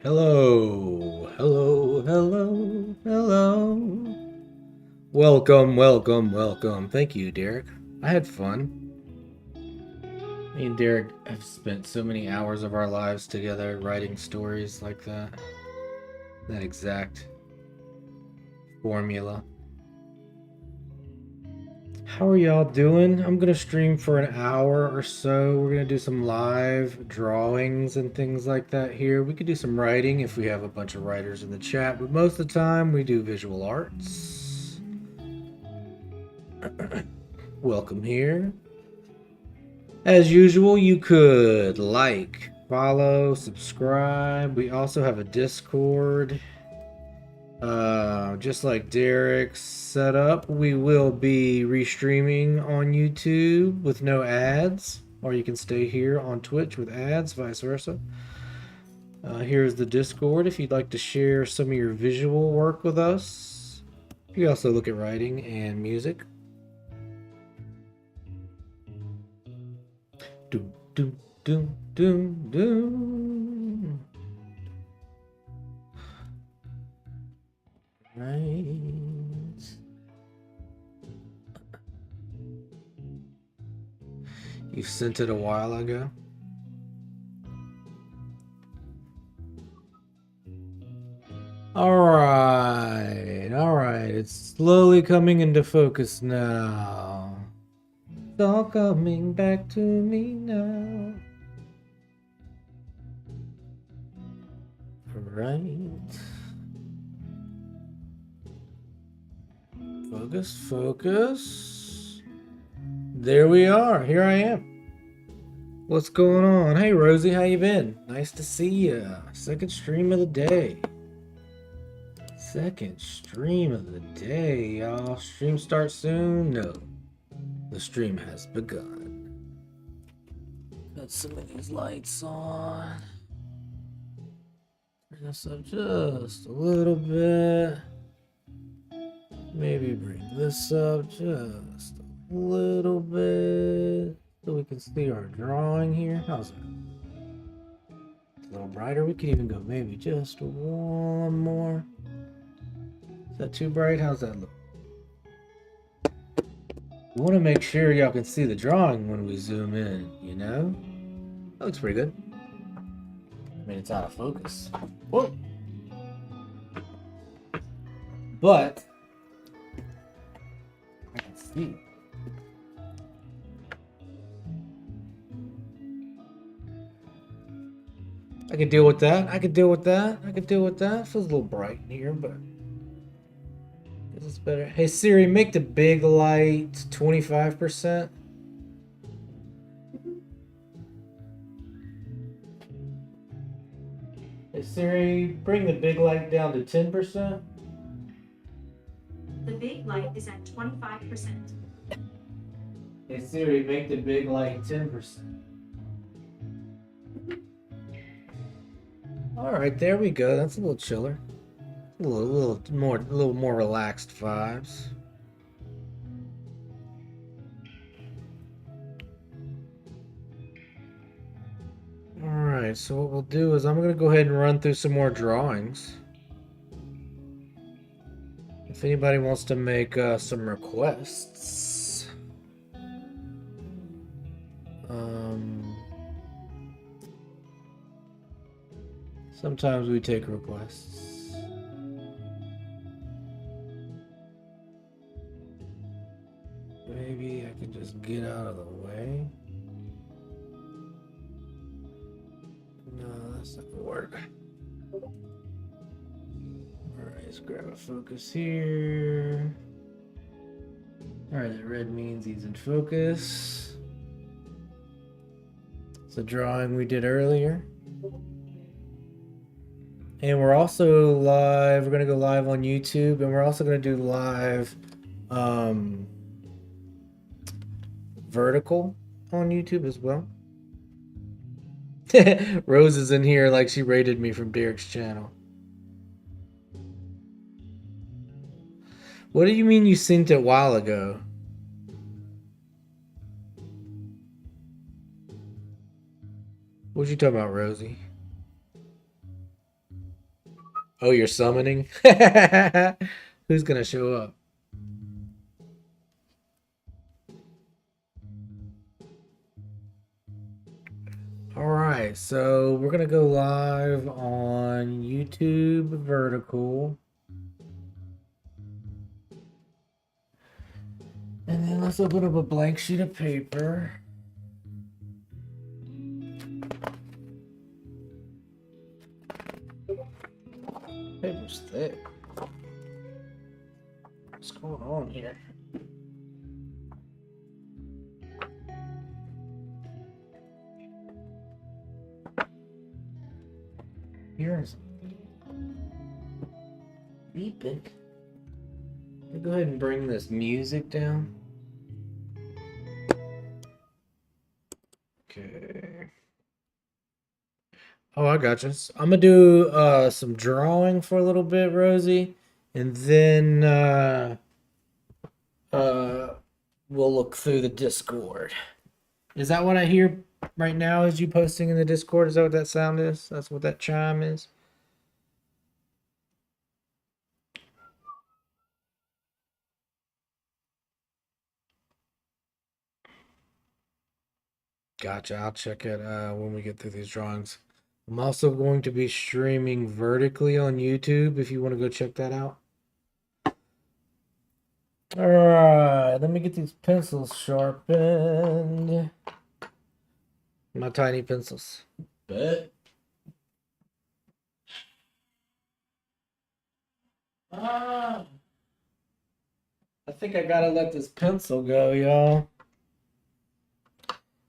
Hello, hello, hello, hello. Welcome, welcome, welcome. Thank you, Derek. I had fun. Me and Derek have spent so many hours of our lives together writing stories like that. That exact formula. How are y'all doing? I'm gonna stream for an hour or so. We're gonna do some live drawings and things like that here. We could do some writing if we have a bunch of writers in the chat, but most of the time we do visual arts. Welcome here. As usual, you could like, follow, subscribe. We also have a Discord. Just like Derek's setup, we will be restreaming on YouTube with no ads, or you can stay here on Twitch with ads, vice versa. Here's the Discord if you'd like to share some of your visual work with us. You can also look at writing and music. Doom, doom, doom, doom, doom. Right. You sent it a while ago. All right, all right. It's slowly coming into focus now. It's all coming back to me now. All right. Focus, focus. There we are. Here I am. What's going on? Hey, Rosie, how you been? Nice to see you. Second stream of the day. Second stream of the day, y'all. Stream starts soon? No. The stream has begun. Got some of these lights on. Turn this up just a little bit. Maybe bring this up just a little bit so we can see our drawing here. How's that? It's a little brighter. We could even go maybe just one more. Is that too bright? How's that look? We want to make sure y'all can see the drawing when we zoom in, you know? That looks pretty good. I mean, it's out of focus. Whoa. But I can see. I could deal with that. I could deal with that. I could deal with that. Feels a little bright in here, but this is better. Hey Siri, make the big light 25%. Hey Siri, bring the big light down to 10%. The big light is at 25%. Hey Siri, make the big light 10%. All right, there we go. That's a little chiller. A little more relaxed vibes. All right, so what we'll do is I'm gonna go ahead and run through some more drawings. If anybody wants to make some requests, sometimes we take requests. Maybe I could just get out of the way. No, that's not gonna work. Alright, let's grab a focus here. Alright, that red means he's in focus. It's a drawing we did earlier. And we're also live. We're going to go live on YouTube, and we're also going to do live vertical on YouTube as well. Rose is in here like she rated me from Derek's channel. What do you mean you synced it a while ago? What you talking about, Rosie? Oh, you're summoning? Who's gonna show up? Alright, so we're gonna go live on YouTube vertical. And then let's open up a blank sheet of paper. Paper's thick. What's going on here? Here's beeping. Go ahead and bring this music down. Okay. Oh, I got you. I'm gonna do some drawing for a little bit, Rosie, and then we'll look through the Discord. Is that what I hear right now? Is you posting in the Discord? Is that what that sound is? That's what that chime is? Gotcha. I'll check it when we get through these drawings. I'm also going to be streaming vertically on YouTube if you want to go check that out. All right, let me get these pencils sharpened. My tiny pencils. Bet. I think I gotta let this pencil go, y'all.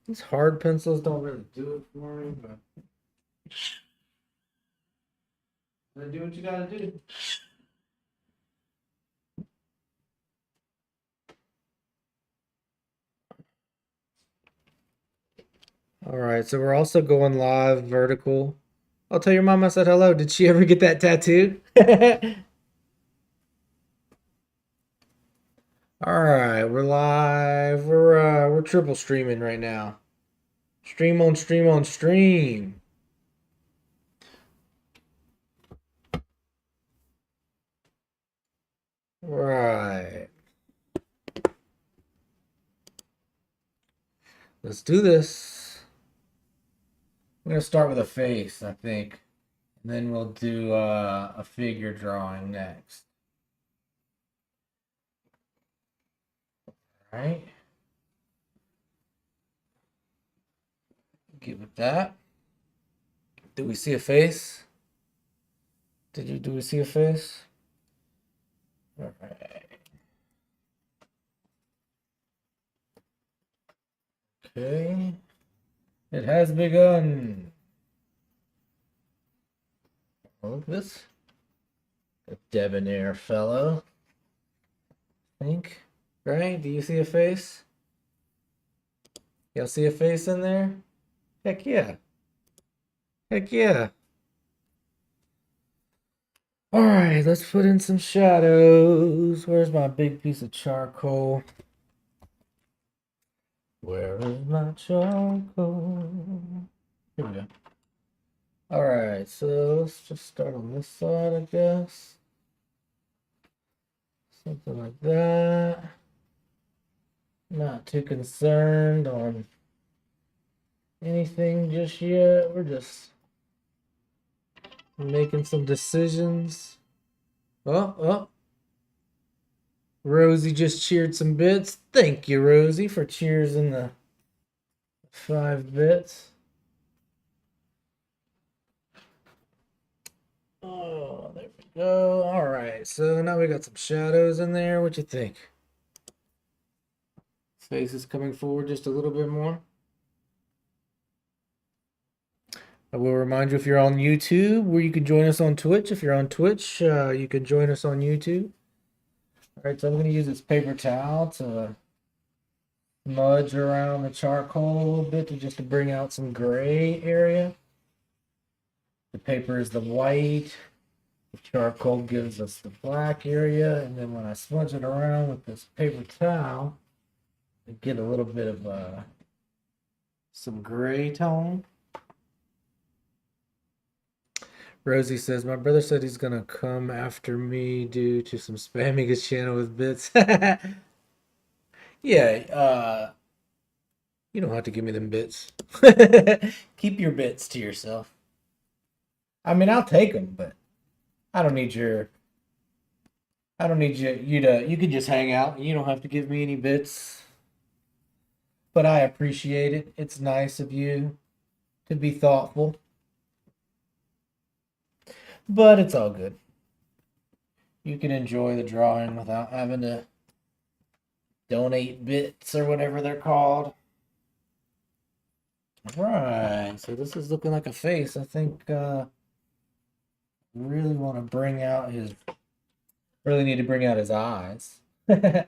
These hard pencils don't really do it for me, but gotta do what you gotta do. All right, so we're also going live vertical. I'll tell your mom I said hello. Did she ever get that tattoo? All right, we're live. We're triple streaming right now. Stream on stream on stream. Right. Let's do this. I'm gonna start with a face, I think. And then we'll do a figure drawing next. All right. Give it that. Do we see a face? Do we see a face? All right. Okay. It has begun. Look at this. A debonair fellow. I think. Right? Do you see a face? Y'all see a face in there? Heck yeah. Heck yeah. Alright, let's put in some shadows. Where's my big piece of charcoal? Where is my charcoal? Here we go. Alright, so let's just start on this side, I guess. Something like that. Not too concerned on anything just yet. We're just making some decisions. Oh. Rosie just cheered some bits. Thank you, Rosie, for cheersing the 5 bits. Oh, there we go. All right, so now we got some shadows in there. What you think? Face is coming forward just a little bit more. I will remind you if you're on YouTube, where you can join us on Twitch. If you're on Twitch, you can join us on YouTube. All right, so I'm going to use this paper towel to smudge around the charcoal a little bit to bring out some gray area. The paper is the white. The charcoal gives us the black area, and then when I smudge it around with this paper towel, I get a little bit of some gray tone. Rosie says, my brother said he's gonna come after me due to some spamming his channel with bits. Yeah, you don't have to give me them bits. Keep your bits to yourself. I mean, I'll take them, but I don't need you you can just hang out. You don't have to give me any bits. But I appreciate it. It's nice of you to be thoughtful. But it's all good. You can enjoy the drawing without having to donate bits or whatever they're called. Right, so this is looking like a face. I think really want to bring out his, really need to bring out his eyes. Let's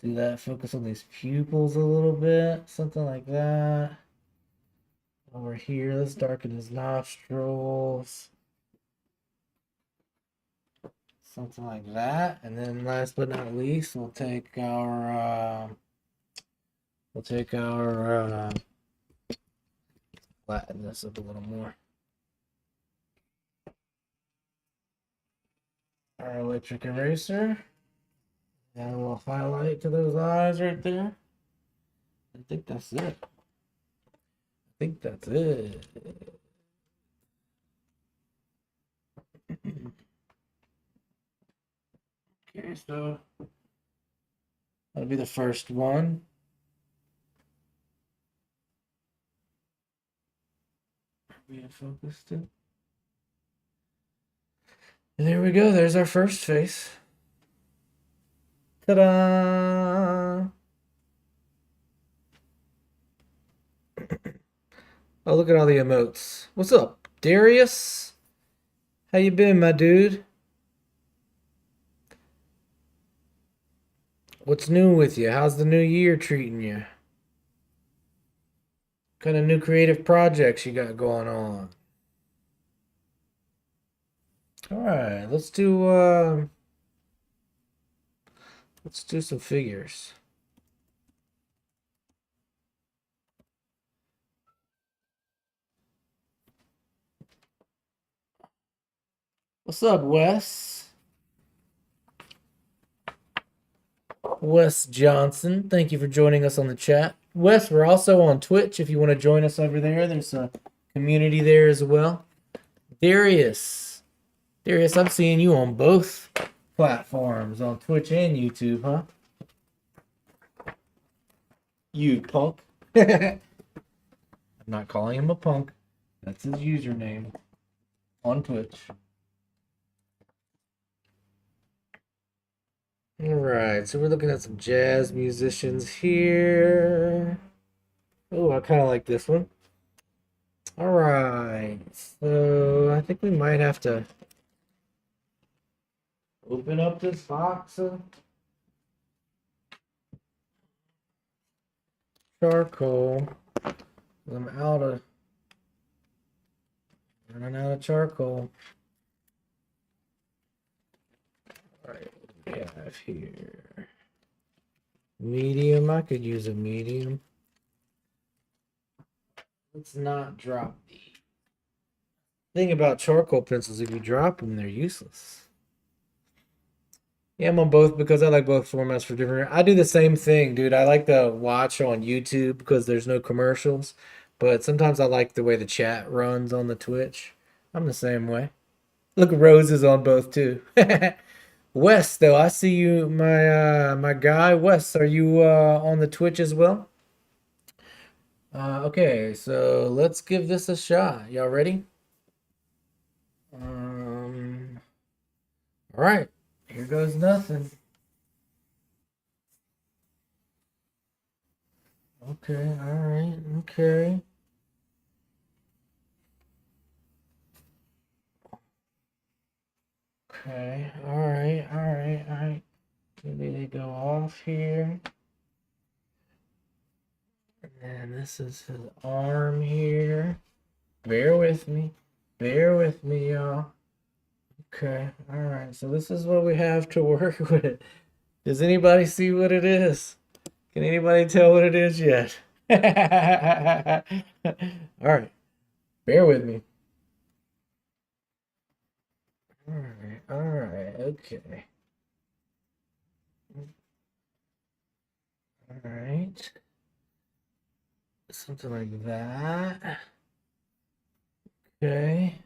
do that. Focus on these pupils a little bit, something like that. Over here, let's darken his nostrils. Something like that. And then last but not least, we'll take our flatten this up a little more. Our electric eraser. And a little highlight to those eyes right there. I think that's it. Okay, so that'll be the first one. Are we focused it? And there we go. There's our first face. Ta-da! Oh, look at all the emotes. What's up, Darius? How you been, my dude? What's new with you? How's the new year treating you? What kind of new creative projects you got going on? All right, let's do some figures. What's up, Wes? Wes Johnson, thank you for joining us on the chat. Wes, we're also on Twitch if you want to join us over there. There's a community there as well. Darius, I'm seeing you on both platforms, on Twitch and YouTube, huh? You punk. I'm not calling him a punk. That's his username on Twitch. All right, so we're looking at some jazz musicians here. Oh, I kind of like this one. All right, so I think we might have to open up this box of charcoal. I'm running out of charcoal. All right, what do we have here? Medium, I could use a medium. Let's not drop the thing about charcoal pencils. If you drop them, they're useless. Yeah, I'm on both because I like both formats for different. I do the same thing, dude. I like to watch on YouTube because there's no commercials, but sometimes I like the way the chat runs on the Twitch. I'm the same way. Look, Rose is on both too. Wes, though, I see you, my guy. Wes, are you on the Twitch as well? Okay, so let's give this a shot. Y'all ready? All right, here goes nothing. Okay, all right, okay. Okay, all right, all right, all right. Maybe they go off here. And then this is his arm here. Bear with me. Bear with me, y'all. Okay, all right. So this is what we have to work with. Does anybody see what it is? Can anybody tell what it is yet? All right. Bear with me. All right, okay. All right. Something like that. Okay.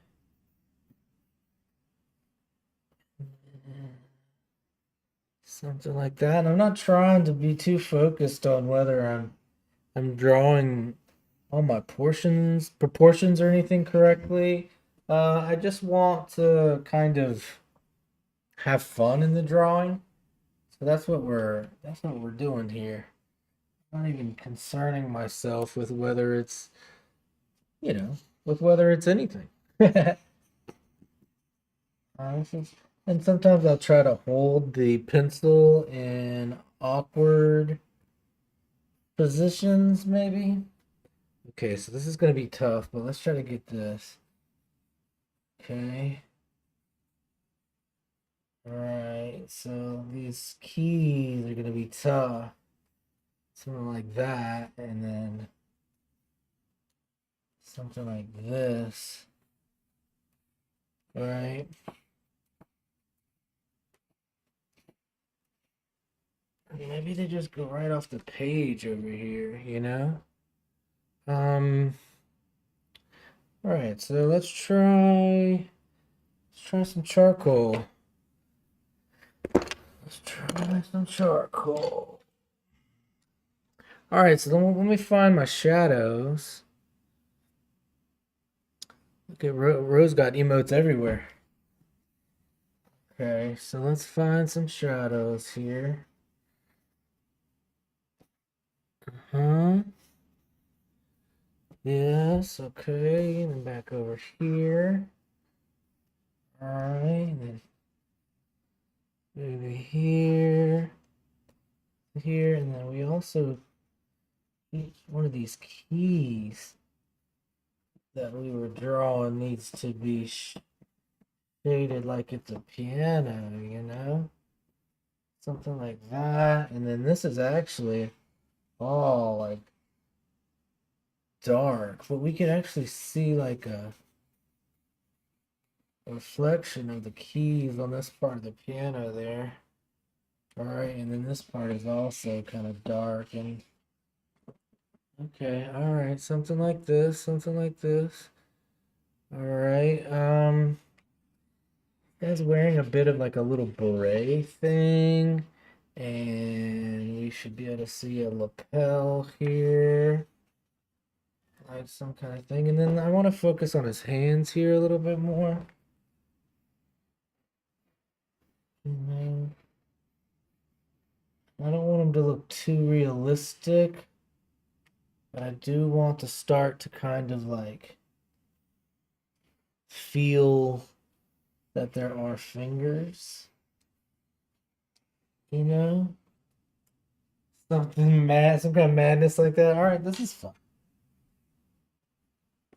Something like that. I'm not trying to be too focused on whether I'm drawing all my proportions or anything correctly. I just want to kind of have fun in the drawing. So that's what we're doing here. I'm not even concerning myself with whether it's, with whether it's anything. And sometimes I'll try to hold the pencil in awkward positions, maybe. Okay, so this is going to be tough, but let's try to get this. Okay. All right, so these keys are going to be tough. Something like that, and then something like this. All right. Maybe they just go right off the page over here, you know? All right, so let's try some charcoal. Let's try some charcoal. All right, so then let me find my shadows. Look at Rose got emotes everywhere. Okay, so let's find some shadows here. Uh-huh. Yes, okay, and then back over here. All right, and then over here, and then we also, each one of these keys that we were drawing needs to be shaded like it's a piano, you know? Something like that. And then this is actually all like dark, but we can actually see like a reflection of the keys on this part of the piano there. All right, and then this part is also kind of dark and okay, all right, something like this, something like this. All right, guy's wearing a bit of like a little beret thing, and we should be able to see a lapel here, like some kind of thing. And then I want to focus on his hands here a little bit more. I don't want him to look too realistic, but I do want to start to kind of like feel that there are fingers, you know? Something mad, some kind of madness like that. All right, this is fun.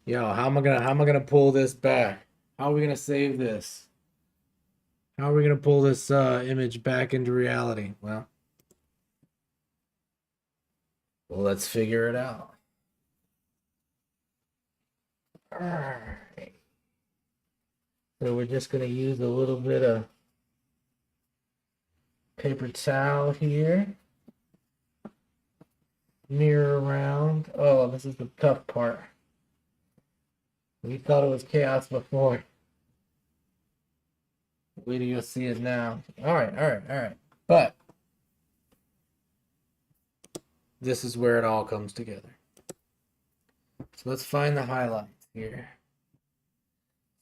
Yo, how am I gonna pull this back? How are we gonna save this? How are we gonna pull this image back into reality? Well, let's figure it out. All right. So we're just gonna use a little bit of paper towel here. Mirror around. Oh, this is the tough part. We thought it was chaos before. Wait till you see it now. All right, all right, all right. But this is where it all comes together. So let's find the highlights here.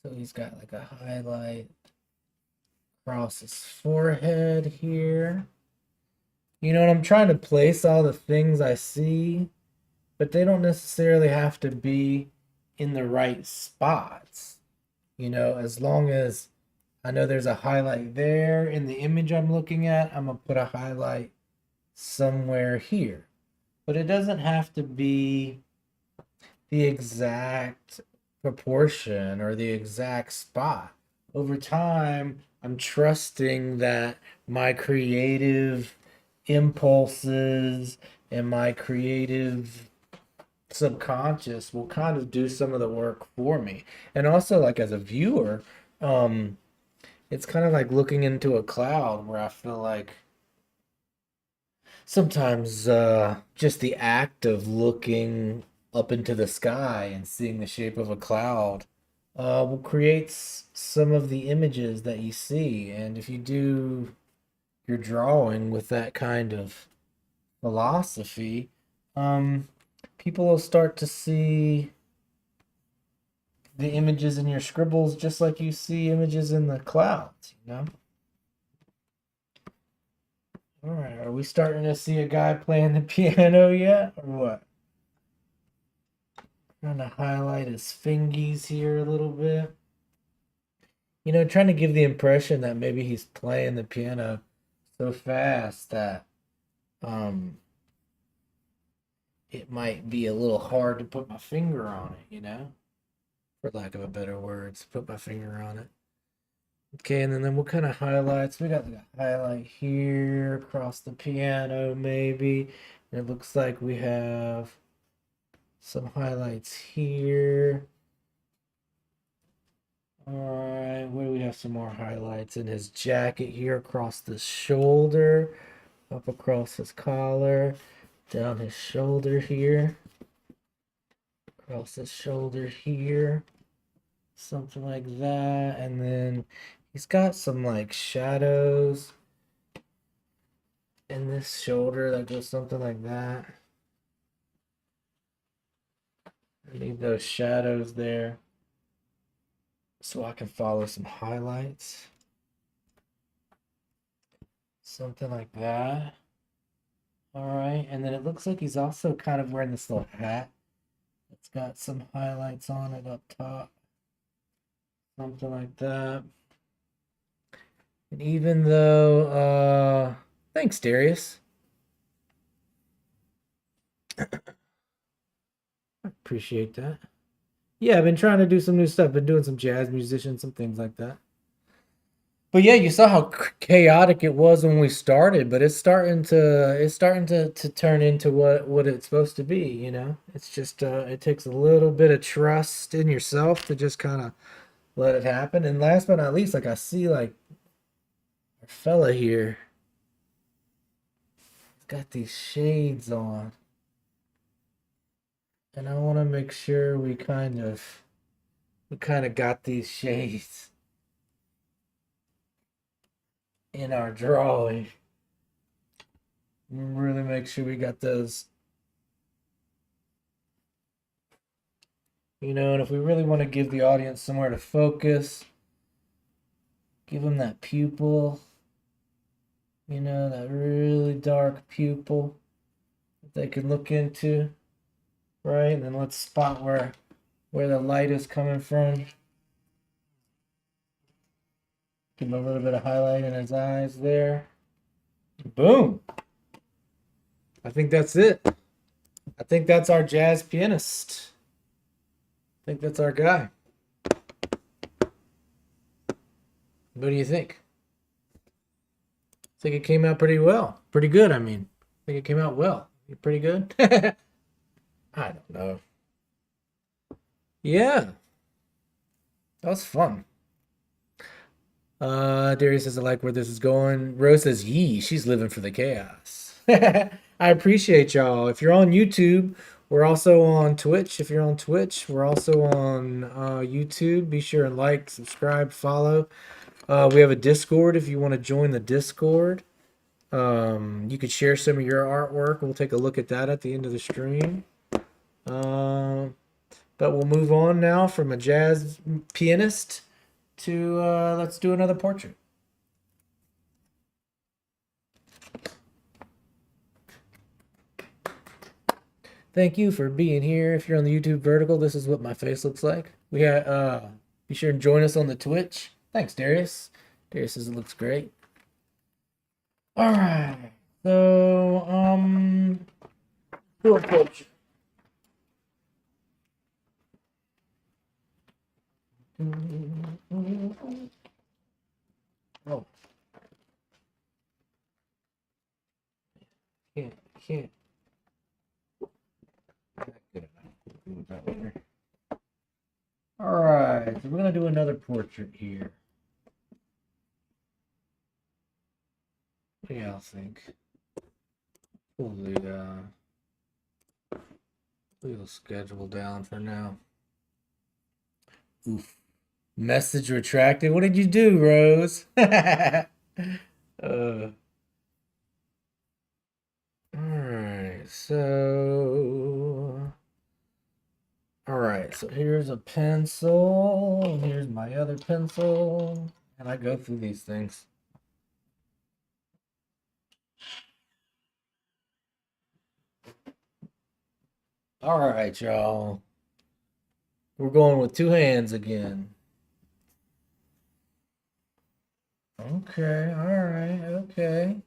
So he's got like a highlight across his forehead here. You know, and I'm trying to place all the things I see, but they don't necessarily have to be in the right spots. You know, as long as I know there's a highlight there in the image I'm looking at, I'm gonna put a highlight somewhere here. But it doesn't have to be the exact proportion or the exact spot. Over time, I'm trusting that my creative impulses and my creative subconscious will kind of do some of the work for me. And also, like as a viewer, it's kind of like looking into a cloud where I feel like sometimes just the act of looking up into the sky and seeing the shape of a cloud will create some of the images that you see. And if you do your drawing with that kind of philosophy, people will start to see the images in your scribbles just like you see images in the clouds, you know? All right, are we starting to see a guy playing the piano yet, or what? Trying to highlight his fingies here a little bit. You know, trying to give the impression that maybe he's playing the piano so fast that um it might be a little hard to put my finger on it, you know? For lack of a better words, put my finger on it. Okay, and then what kind of highlights? We got like a highlight here across the piano, maybe. And it looks like we have some highlights here. All right, where do we have some more highlights in his jacket here across the shoulder, up across his collar, down his shoulder here, across his shoulder here, something like that. And then he's got some like shadows in this shoulder that goes something like that. I need those shadows there so I can follow some highlights. Something like that. All right, and then it looks like he's also kind of wearing this little hat. It's got some highlights on it up top. Something like that. And even though, thanks, Darius. I appreciate that. Yeah, I've been trying to do some new stuff. Been doing some jazz musician, some things like that. But yeah, you saw how chaotic it was when we started, but it's starting to turn into what it's supposed to be, you know? It's just it takes a little bit of trust in yourself to just kind of let it happen. And last but not least, like I see like our fella here, got these shades on. And I want to make sure we kind of got these shades in our drawing. Really make sure we got those. You know, and if we really want to give the audience somewhere to focus, give them that pupil. You know, that really dark pupil that they can look into, right? And then let's spot where the light is coming from. Give him a little bit of highlight in his eyes there. Boom. I think that's it. I think that's our jazz pianist. I think that's our guy. What do you think? I think it came out pretty well. Pretty good, I mean. I think it came out well. Pretty good? I don't know. Yeah. That was fun. Darius says I like where this is going. Rose says, yee, she's living for the chaos. I appreciate y'all. If you're on YouTube, we're also on Twitch. If you're on Twitch, we're also on YouTube. Be sure and like, subscribe, follow. We have a Discord if you want to join the Discord. You could share some of your artwork. We'll take a look at that at the end of the stream. But we'll move on now from a jazz pianist to let's do another portrait. Thank you for being here. If you're on the YouTube vertical, this is what my face looks like. We got be sure and join us on the Twitch. Thanks, Darius. Darius says it looks great. All right. So do a portrait. Oh. Can't. Good enough. All right, so we're gonna do another portrait here. What do y'all think? Pull the schedule down for now. Oof. Message retracted. What did you do, Rose? All right, so here's a pencil, here's my other pencil, and I go through these things. All right, y'all. We're going with two hands again. Okay, all right, okay.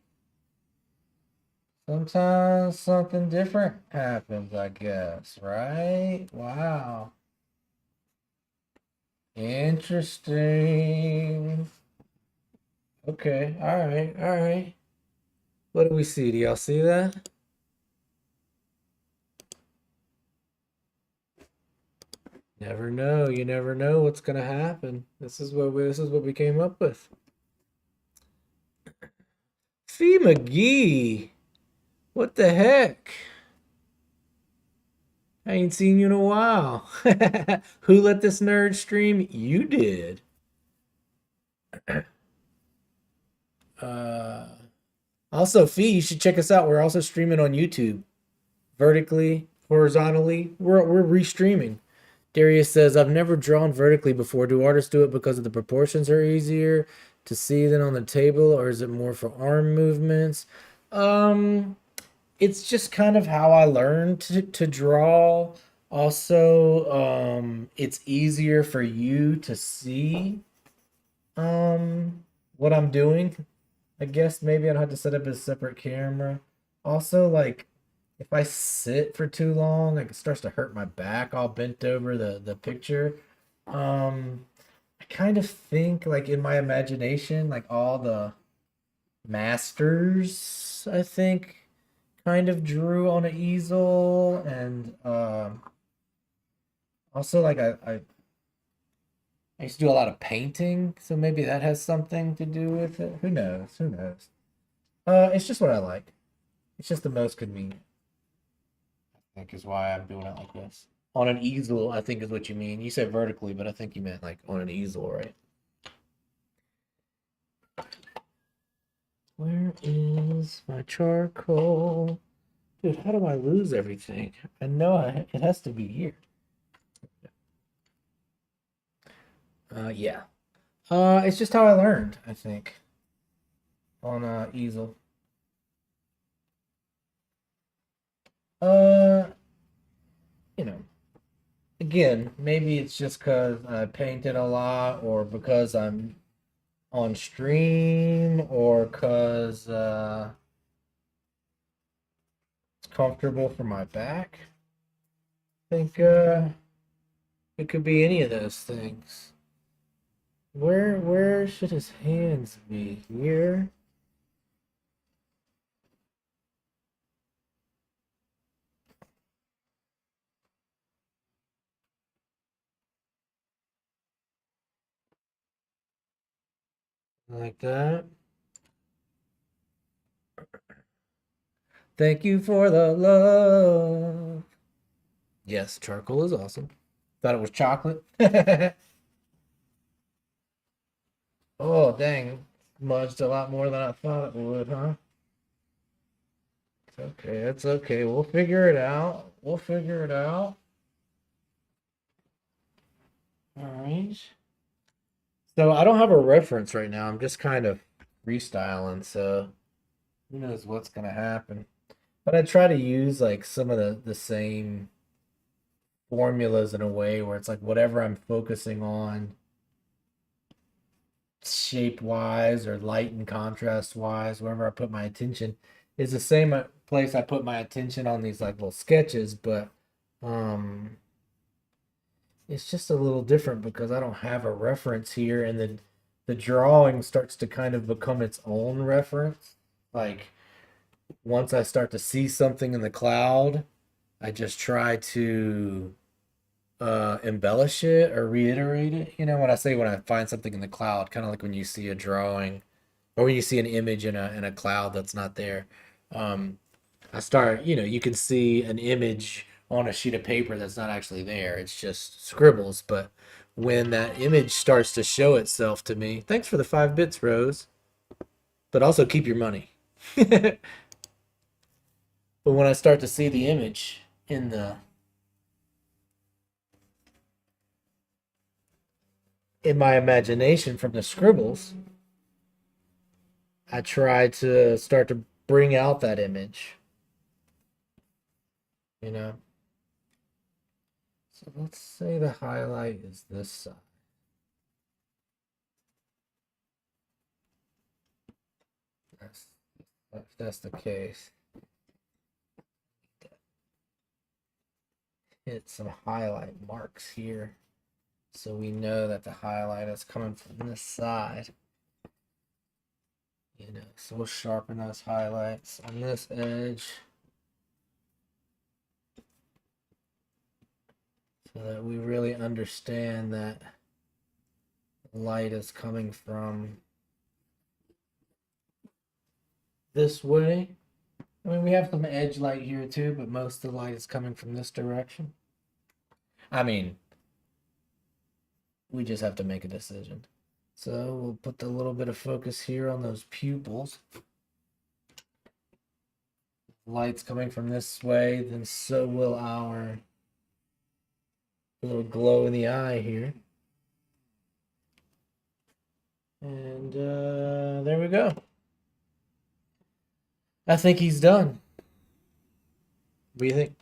Sometimes something different happens, I guess, right? Wow. Interesting. Okay, all right, all right. What do we see? Do y'all see that? Never know. You never know what's gonna happen. This is what we came up with. Fee McGee. What the heck? I ain't seen you in a while. Who let this nerd stream? You did. Also, Fee, you should check us out. We're also streaming on YouTube. Vertically, horizontally. We're restreaming. Darius says, I've never drawn vertically before. Do artists do it because of the proportions are easier to see than on the table, or is it more for arm movements? It's just kind of how I learned to draw. Also, it's easier for you to see what I'm doing. I guess maybe I don't have to set up a separate camera. Also, like if I sit for too long, like it starts to hurt my back all bent over the picture. I kind of think like in my imagination, like all the masters, I think, kind of drew on an easel, and also like I used to do a lot of painting, so maybe that has something to do with it. Who knows? Who knows? It's just what I like. It's just the most convenient, I think, is why I'm doing it like this. On an easel, I think is what you mean. You said vertically, but I think you meant like on an easel, right? Where is my charcoal? Dude, how do I lose everything? I know it has to be here. Yeah. It's just how I learned, I think, on easel. Uh, you know, again, maybe it's just because I painted a lot, or because I'm on stream, or because it's comfortable for my back. I think it could be any of those things. Where should his hands be? Here? Like that. Thank you for the love. Yes, charcoal is awesome. Thought it was chocolate. Oh, dang. Smudged a lot more than I thought it would, huh? It's okay. It's okay. We'll figure it out. We'll figure it out. All right. So I don't have a reference right now. I'm just kind of freestyling, so who knows what's gonna happen. But I try to use like some of the same formulas in a way where it's like whatever I'm focusing on shape wise or light and contrast wise, wherever I put my attention is the same place I put my attention on these like little sketches, but um it's just a little different because I don't have a reference here, and then the drawing starts to kind of become its own reference. Like once I start to see something in the cloud, I just try to embellish it or reiterate it. You know, when I say when I find something in the cloud, kind of like when you see a drawing or when you see an image in a cloud that's not there. Um, I start, you can see an image on a sheet of paper that's not actually there. It's just scribbles. But when that image starts to show itself to me, thanks for the 5 bits, Rose. But also keep your money. But when I start to see the image in my imagination from the scribbles, I try to start to bring out that image, you know. So let's say the highlight is this side. That's, if that's the case, hit some highlight marks here so we know that the highlight is coming from this side. So we'll sharpen those highlights on this edge so that we really understand that light is coming from this way. I mean, we have some edge light here too, but most of the light is coming from this direction. I mean, we just have to make a decision. So we'll put a little bit of focus here on those pupils. Light's coming from this way, then so will our little glow in the eye here. And there we go. I think he's done. What do you think?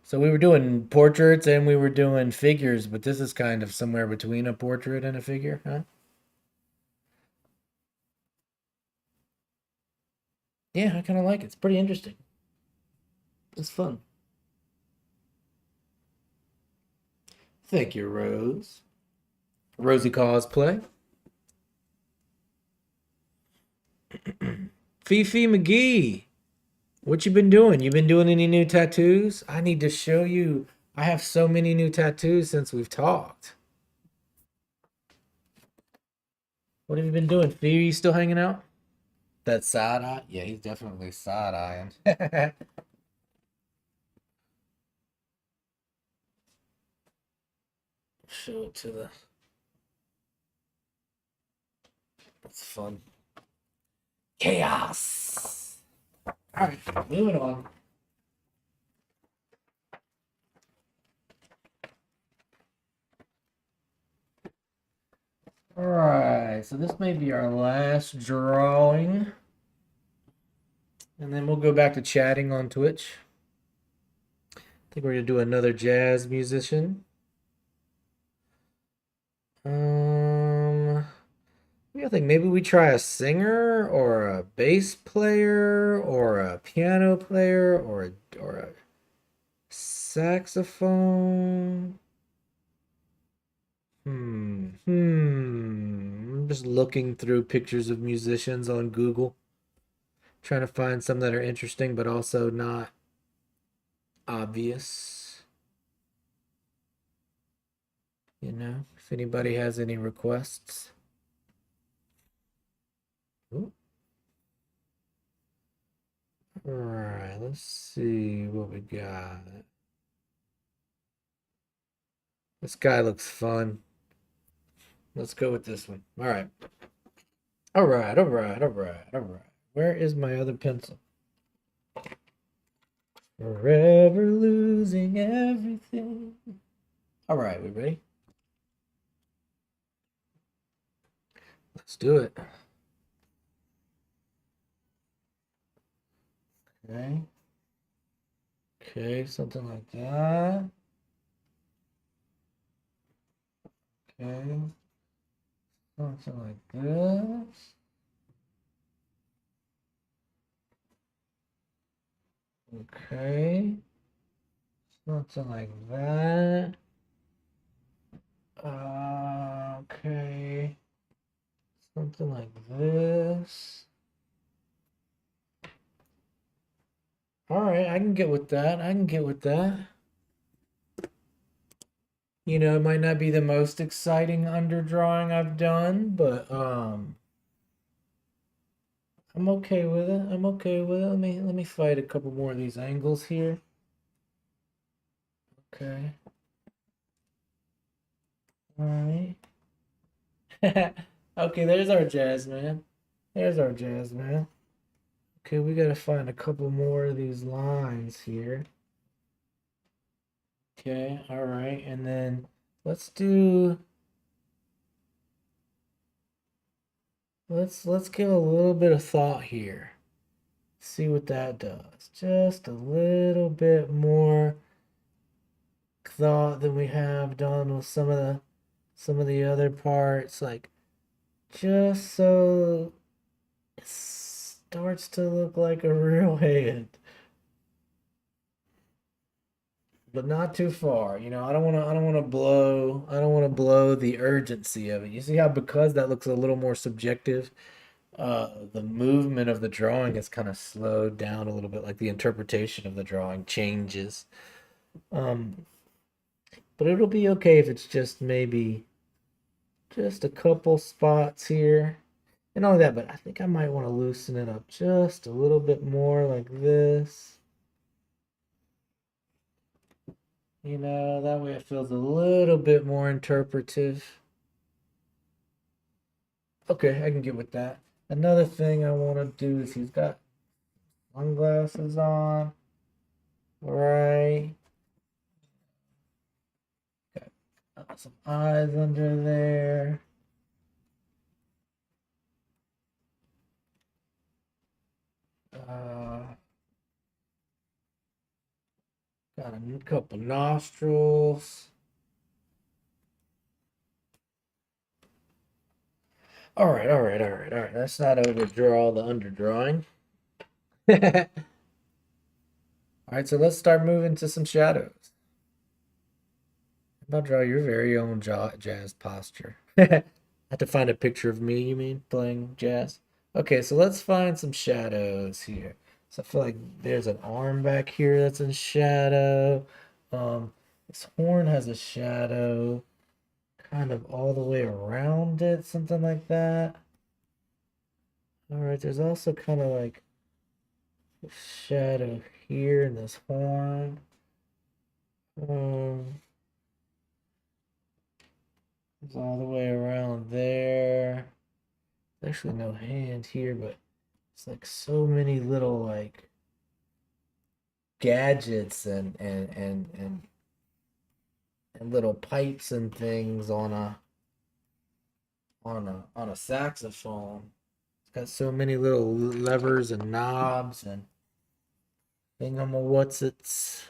So we were doing portraits and we were doing figures, but this is kind of somewhere between a portrait and a figure, huh? Yeah, I kind of like it. It's pretty interesting. It's fun. Thank you, Rose. Rosie cosplay. Fifi McGee. What you been doing? You been doing any new tattoos? I need to show you. I have so many new tattoos since we've talked. What have you been doing? Fifi, you still hanging out? That side eye? Yeah, he's definitely side eyeing. Show it to the. That's fun. Chaos. All right, moving on. All right, so this may be our last drawing, and then we'll go back to chatting on Twitch. I think we're gonna do another jazz musician. I think maybe we try a singer or a bass player or a piano player or a saxophone. I'm just looking through pictures of musicians on Google, trying to find some that are interesting but also not obvious. You know, if anybody has any requests. Ooh. All right, let's see what we got. This guy looks fun. Let's go with this one. All right. All right, all right, all right, all right. Where is my other pencil? Forever losing everything. All right, we ready? Let's do it. Okay. Okay, something like that. Okay. Something like this. Okay. Something like that. Okay. Something like this. All right, I can get with that. I can get with that. You know, it might not be the most exciting underdrawing I've done, but I'm okay with it. I'm okay with it. Let me fight a couple more of these angles here. Okay. All right. Okay, there's our jazz man. There's our jazz man. Okay, we gotta find a couple more of these lines here. Okay, all right, and then let's do let's give a little bit of thought here. See what that does. Just a little bit more thought than we have done with some of the other parts, like just so it starts to look like a real head, but not too far. You know, I don't want to blow the urgency of it. You see how because that looks a little more subjective, the movement of the drawing is kind of slowed down a little bit, like the interpretation of the drawing changes. Um, but it'll be okay if it's just maybe just a couple spots here. And all that, but I think I might want to loosen it up just a little bit more like this. You know, that way it feels a little bit more interpretive. Okay, I can get with that. Another thing I want to do is he's got sunglasses on, right? Got some eyes under there. Uh, got a couple nostrils. All right, all right, all right, all right. Let's not overdraw the underdrawing. All right, so let's start moving to some shadows. How about draw your very own jazz posture? I have to find a picture of me, you mean, playing jazz? Okay, so let's find some shadows here. So I feel like there's an arm back here that's in shadow. This horn has a shadow kind of all the way around it, something like that. All right, there's also kind of like a shadow here in this horn. Um, it's all the way around there. There's actually no hand here, but it's like so many little like gadgets and little pipes and things on a saxophone. It's got so many little levers and knobs and what's it's.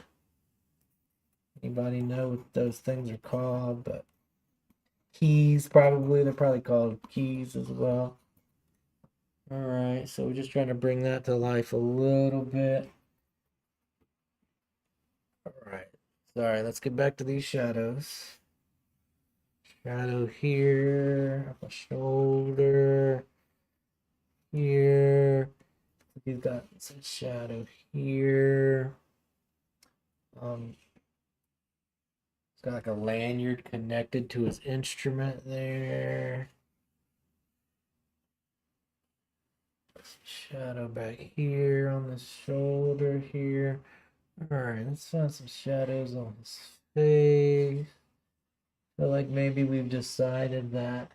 Anybody know what those things are called? But keys, probably. They're probably called keys as well. All right, so we're just trying to bring that to life a little bit. All right, sorry, let's get back to these shadows. Shadow here, up a shoulder, here. He's got some shadow here. It's got like a lanyard connected to his instrument there. Shadow back here on the shoulder here. Alright, let's find some shadows on his face. Feel like maybe we've decided that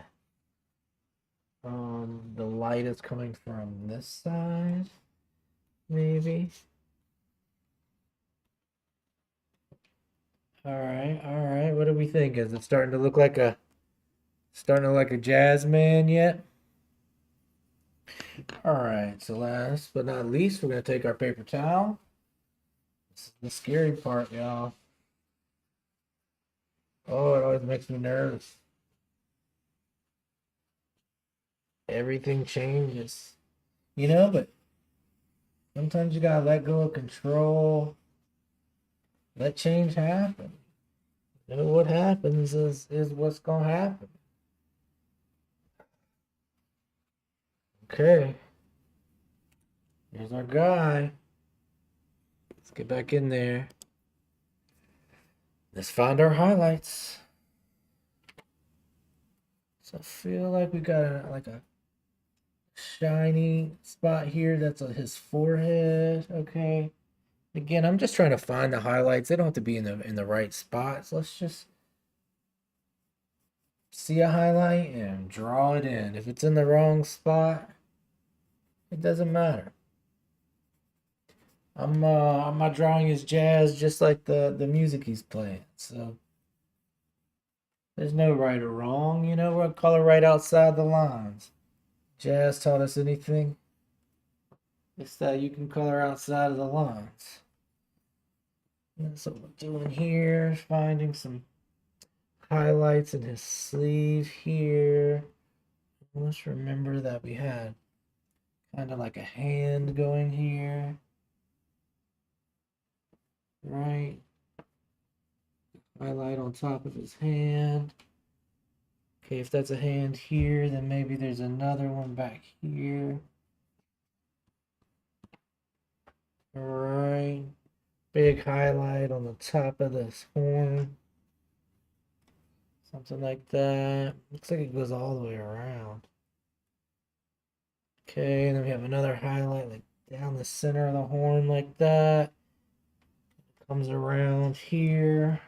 the light is coming from this side. Maybe. Alright. What do we think? Is it starting to look like a jazz man yet? Alright, so last but not least, we're gonna take our paper towel. This is the scary part, y'all. Oh, it always makes me nervous. Everything changes. But sometimes you gotta let go of control. Let change happen. What happens is what's gonna happen. Okay. Here's our guy. Let's get back in there. Let's find our highlights. So I feel like we got a shiny spot here that's on his forehead. Okay. Again, I'm just trying to find the highlights. They don't have to be in the right spots. Let's just see a highlight and draw it in. If it's in the wrong spot, it doesn't matter. I'm not drawing his jazz just like the music he's playing. So there's no right or wrong, we're gonna color right outside the lines. Jazz taught us anything? It's that you can color outside of the lines. That's what we're doing here, finding some highlights in his sleeve here. Let's remember that we had kind of like a hand going here. Right. Highlight on top of his hand. Okay, if that's a hand here, then maybe there's another one back here. Alright. Big highlight on the top of this horn. Something like that. Looks like it goes all the way around. Okay, and then we have another highlight like down the center of the horn like that. Comes around here.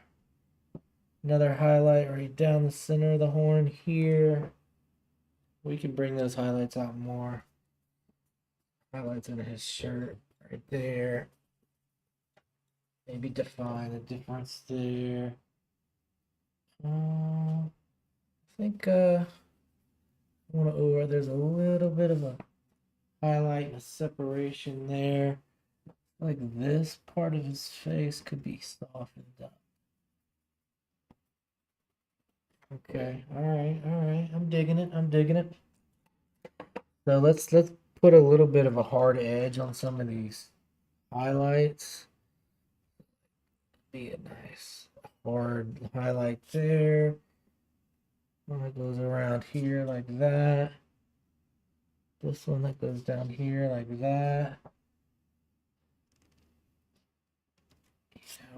Another highlight right down the center of the horn here. We can bring those highlights out more. Highlights in his shirt right there. Maybe define the difference there. I think I want to over. There's a little bit of a highlight and a separation there. Like this part of his face could be softened up. Okay, all right. I'm digging it. So let's put a little bit of a hard edge on some of these highlights. Be a nice hard highlight there. One that goes around here like that. This one that goes down here like that.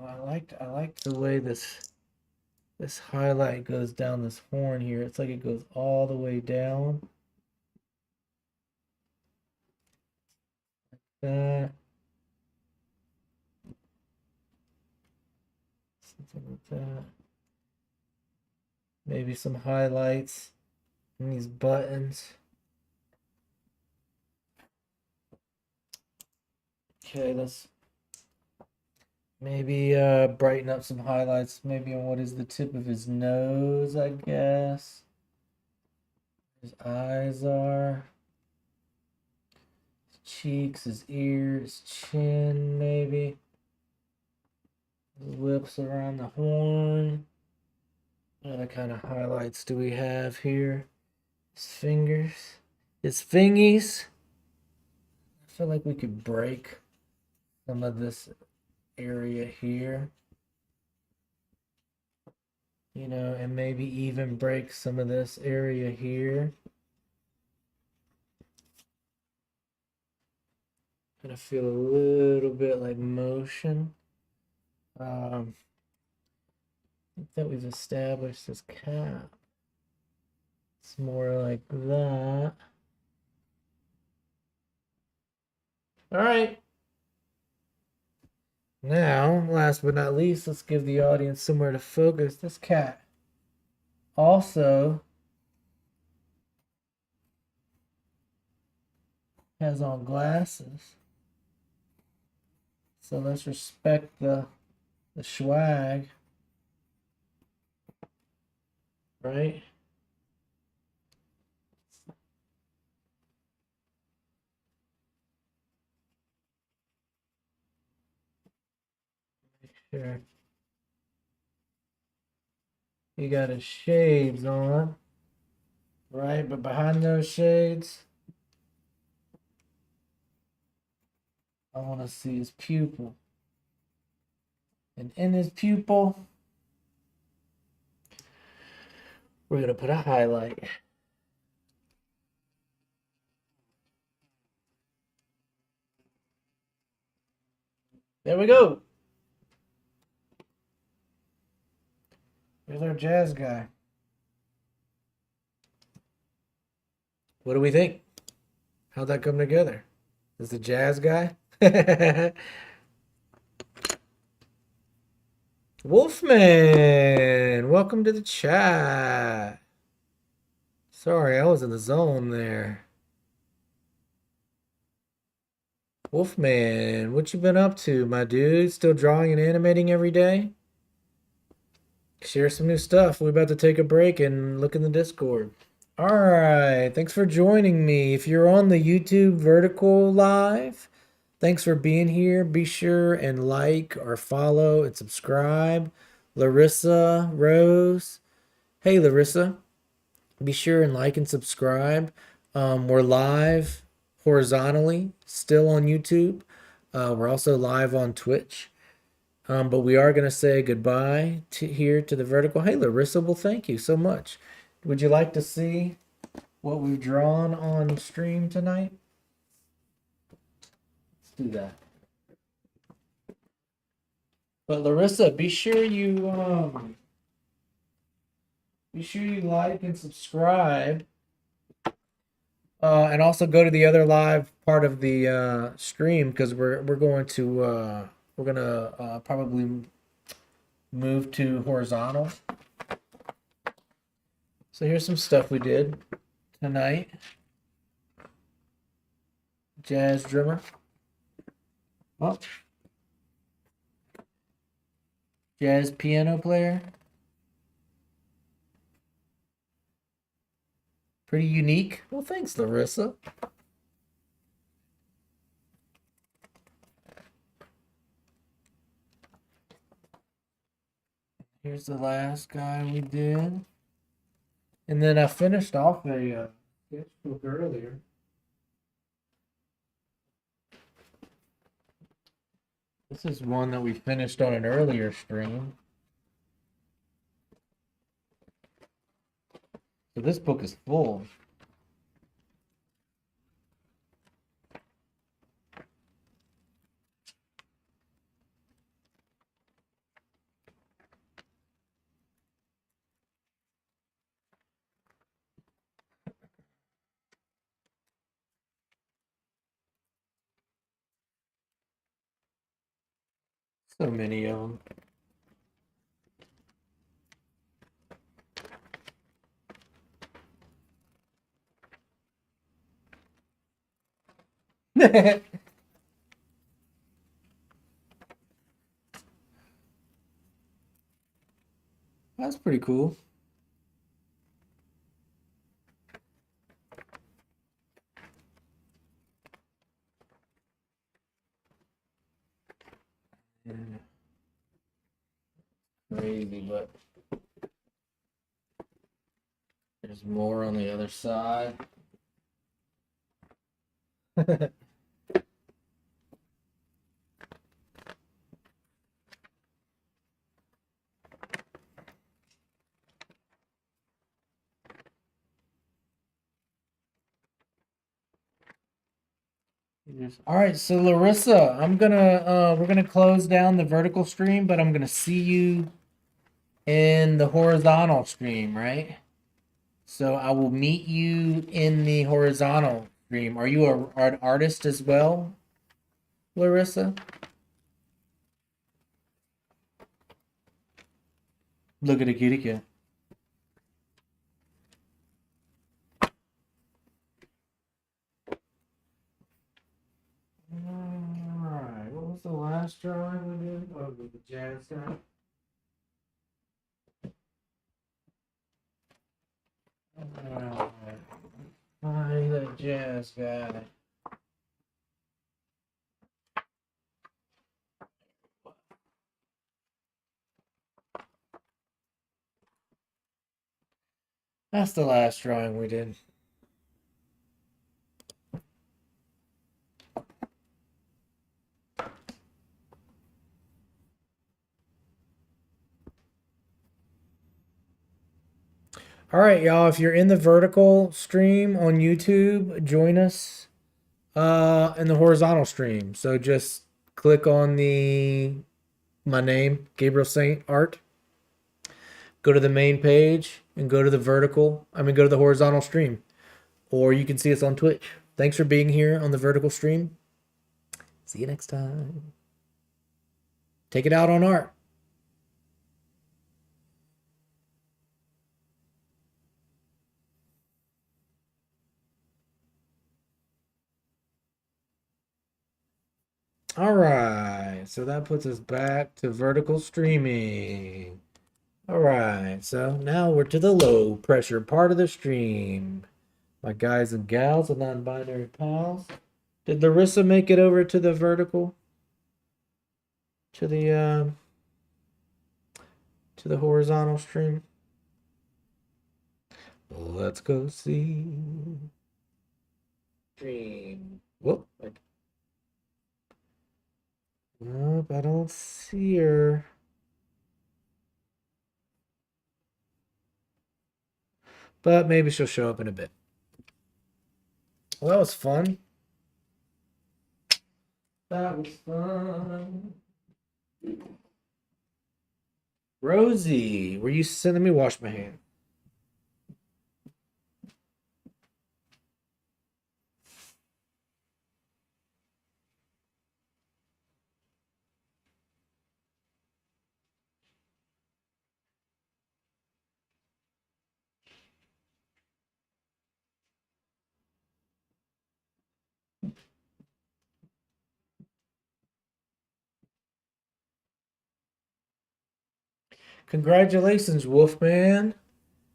I like the way this highlight goes down this horn here. It's like it goes all the way down. that. Something like that. Maybe some highlights in these buttons. Okay, let's maybe brighten up some highlights. Maybe on what is the tip of his nose, I guess. His eyes are. His cheeks, his ears, chin, maybe. His lips around the horn. What other kind of highlights do we have here? His fingers. His fingies. I feel like we could break some of this area here. You know, and maybe even break some of this area here. Gonna feel a little bit like motion. I think that we've established this cap. It's more like that. All right. Now, last but not least, let's give the audience somewhere to focus. This cat also has on glasses. So let's respect the swag. Right? Make sure. He got his shades on. Right? But behind those shades, I want to see his pupil. And in his pupil, we're going to put a highlight. There we go. Here's our jazz guy. What do we think? How'd that come together? Is the jazz guy? Wolfman, welcome to the chat. Sorry, I was in the zone there. Wolfman, what you been up to, my dude? Still drawing and animating every day? Share some new stuff. We're about to take a break and look in the Discord. All right, thanks for joining me. If you're on the YouTube vertical live, thanks for being here. Be sure and like or follow and subscribe. Larissa Rose. Hey, Larissa. Be sure and like and subscribe. We're live horizontally, still on YouTube. We're also live on Twitch. But we are going to say goodbye here to the vertical. Hey, Larissa, well, thank you so much. Would you like to see what we've drawn on stream tonight? Let's do that. But Larissa, be sure you like and subscribe. And also go to the other live part of the stream because we're going to probably move to horizontal. So here's some stuff we did tonight. Jazz drummer. Oh. Jazz piano player. Pretty unique. Well, thanks, Larissa. Here's the last guy we did. And then I finished off a sketchbook earlier. This is one that we finished on an earlier stream. So this book is full. So many of them. That's pretty cool. Yeah, crazy, but there's more on the other side. All right, so Larissa, we're gonna close down the vertical stream, but I'm gonna see you in the horizontal stream, right? So I will meet you in the horizontal stream. Are you an artist as well, Larissa? Look at the kitty cat. All right, what was the last drawing we did? Oh, the jazz guy. All right, find the jazz guy. That's the last drawing we did. All right, y'all. If you're in the vertical stream on YouTube, join us in the horizontal stream. So just click on my name, Gabriel Saint Art. Go to the main page and go to go to the horizontal stream. Or you can see us on Twitch. Thanks for being here on the vertical stream. See you next time. Take it out on art. All right, so that puts us back to vertical streaming. All right, so now we're to the low pressure part of the stream. My guys and gals and non-binary pals. Did Larissa make it over to the vertical? To the horizontal stream? Let's go see. Stream. Whoop. Nope, I don't see her. But maybe she'll show up in a bit. Well, that was fun. That was fun. Rosie, were you sending me wash my hand? Congratulations, Wolfman.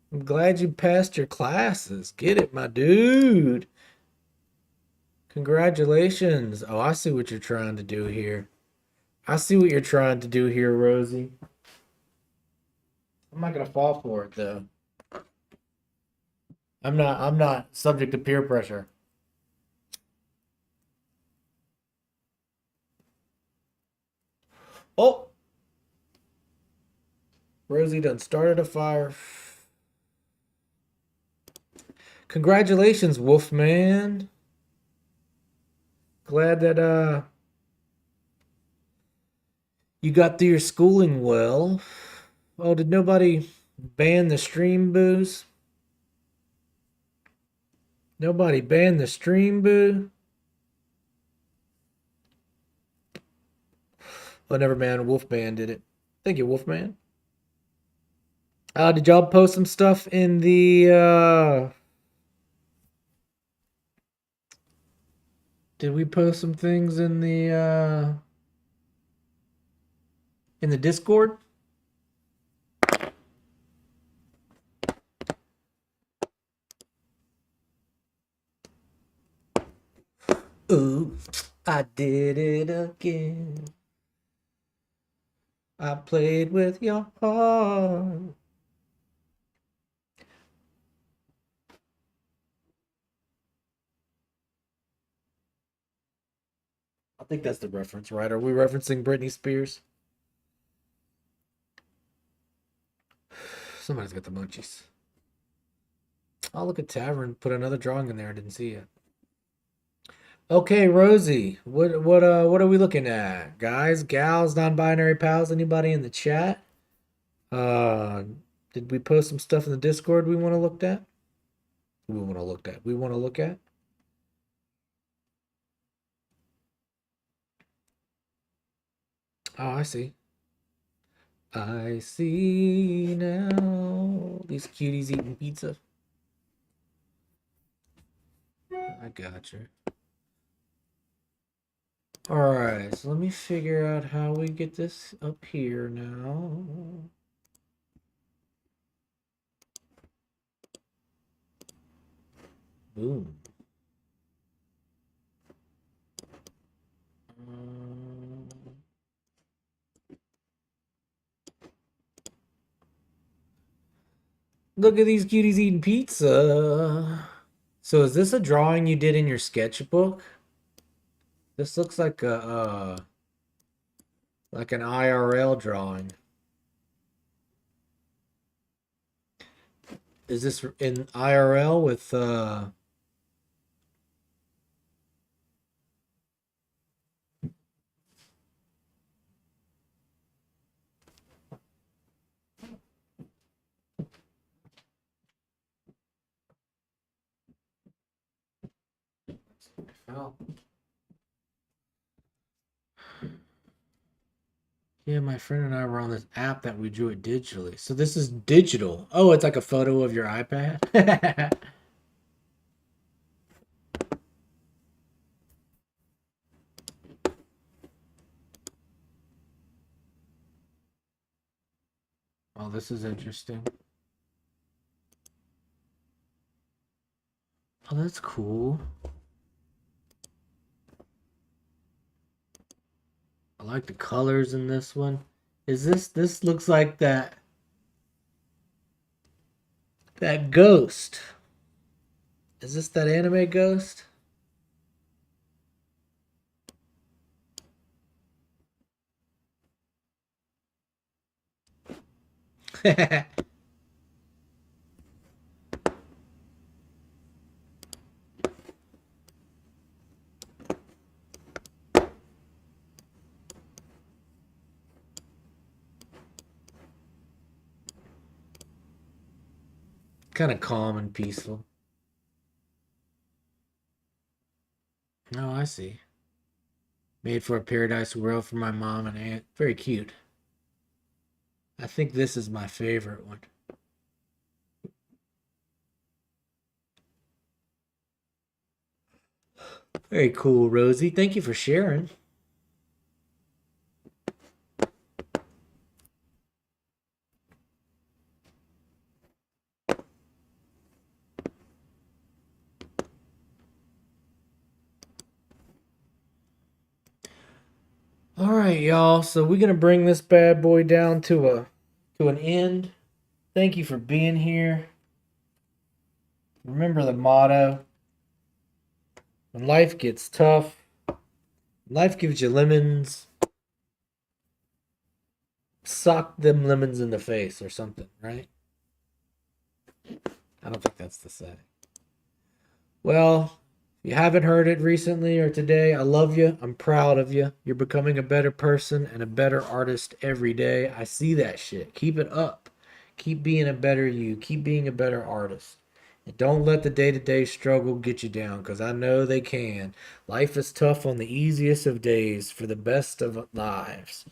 I'm glad you passed your classes. Get it, my dude. Congratulations. Oh, I see what you're trying to do here. I see what you're trying to do here, Rosie. I'm not gonna fall for it though. I'm not subject to peer pressure. Oh, Rosie done started a fire. Congratulations, Wolfman. Glad that you got through your schooling well. Oh, did nobody ban the stream booze? Nobody banned the stream boo? Oh, never man. Wolfman did it. Thank you, Wolfman. Did y'all post some stuff in the did we post some things in the Discord? Ooh, I did it again. I played with your heart. I think that's the reference, right? Are we referencing Britney Spears? Somebody's got the munchies. I'll look at Tavern. Put another drawing in there. I didn't see it. Okay, Rosie. What are we looking at? Guys, gals, non-binary pals, anybody in the chat? Uh did we post some stuff in the Discord we want to look at? We want to look at. We want to look at? Oh, I see. I see now. These cuties eating pizza. I got you. All right, so let me figure out how we get this up here now. Boom. Look at these cuties eating pizza. So is this a drawing you did in your sketchbook? This looks like an IRL drawing. Is this in IRL with oh. Yeah, my friend and I were on this app that we drew it digitally. So this is digital. Oh, it's like a photo of your iPad. Oh, this is interesting. Oh, that's cool. I like the colors in this one. Is this looks like that ghost. Is this that anime ghost? Kind of calm and peaceful. Oh, I see. Made for a paradise world for my mom and aunt. Very cute. I think this is my favorite one. Very cool, Rosie. Thank you for sharing. All right, y'all. So we're gonna bring this bad boy down to an end. Thank you for being here. Remember the motto: when life gets tough, life gives you lemons. Sock them lemons in the face or something, right? I don't think that's the say. Well, if you haven't heard it recently or today, I love you. I'm proud of you. You're becoming a better person and a better artist every day. I see that shit. Keep it up. Keep being a better you. Keep being a better artist. And don't let the day-to-day struggle get you down, because I know they can. Life is tough on the easiest of days for the best of lives.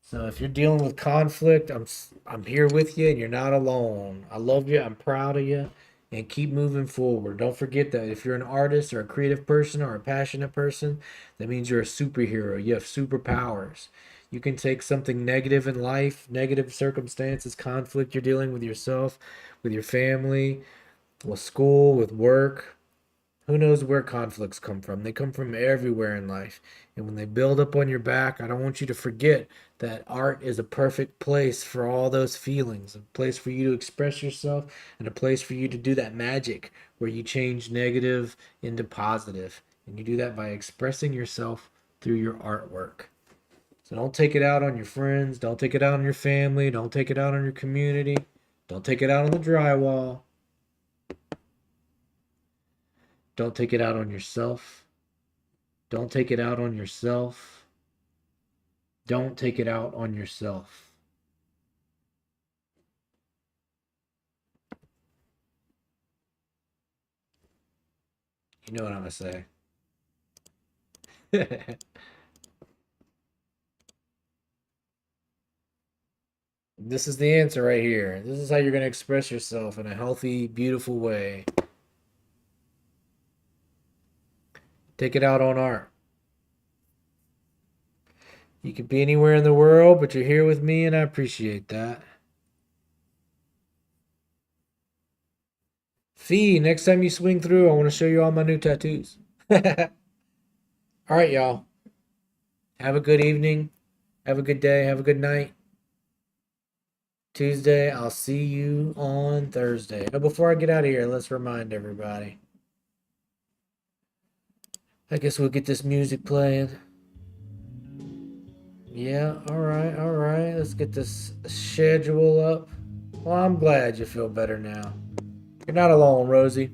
So if you're dealing with conflict, I'm here with you, and you're not alone. I love you. I'm proud of you, and keep moving forward. Don't forget that if you're an artist or a creative person or a passionate person, that means you're a superhero. You have superpowers. You can take something negative in life, negative circumstances, conflict you're dealing with yourself, with your family, with school, with work. Who knows where conflicts come from? They come from everywhere in life. And when they build up on your back, I don't want you to forget that art is a perfect place for all those feelings, a place for you to express yourself, and a place for you to do that magic where you change negative into positive. And you do that by expressing yourself through your artwork. So don't take it out on your friends, don't take it out on your family, don't take it out on your community, don't take it out on the drywall. Don't take it out on yourself. Don't take it out on yourself. Don't take it out on yourself. You know what I'm going to say. This is the answer right here. This is how you're going to express yourself in a healthy, beautiful way. Take it out on art. You could be anywhere in the world, but you're here with me, and I appreciate that. Fee, next time you swing through, I want to show you all my new tattoos. All right, y'all. Have a good evening. Have a good day. Have a good night. Tuesday. I'll see you on Thursday. But before I get out of here, let's remind everybody. I guess we'll get this music playing. Yeah, all right, all right. Let's get this schedule up. Well, I'm glad you feel better now. You're not alone, Rosie.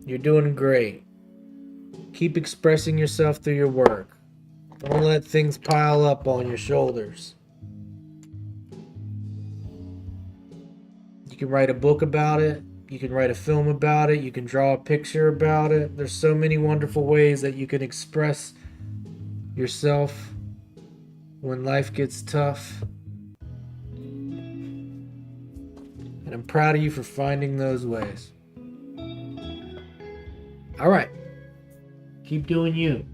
You're doing great. Keep expressing yourself through your work. Don't let things pile up on your shoulders. You can write a book about it. You can write a film about it. You can draw a picture about it. There's so many wonderful ways that you can express yourself when life gets tough. And I'm proud of you for finding those ways. All right. Keep doing you.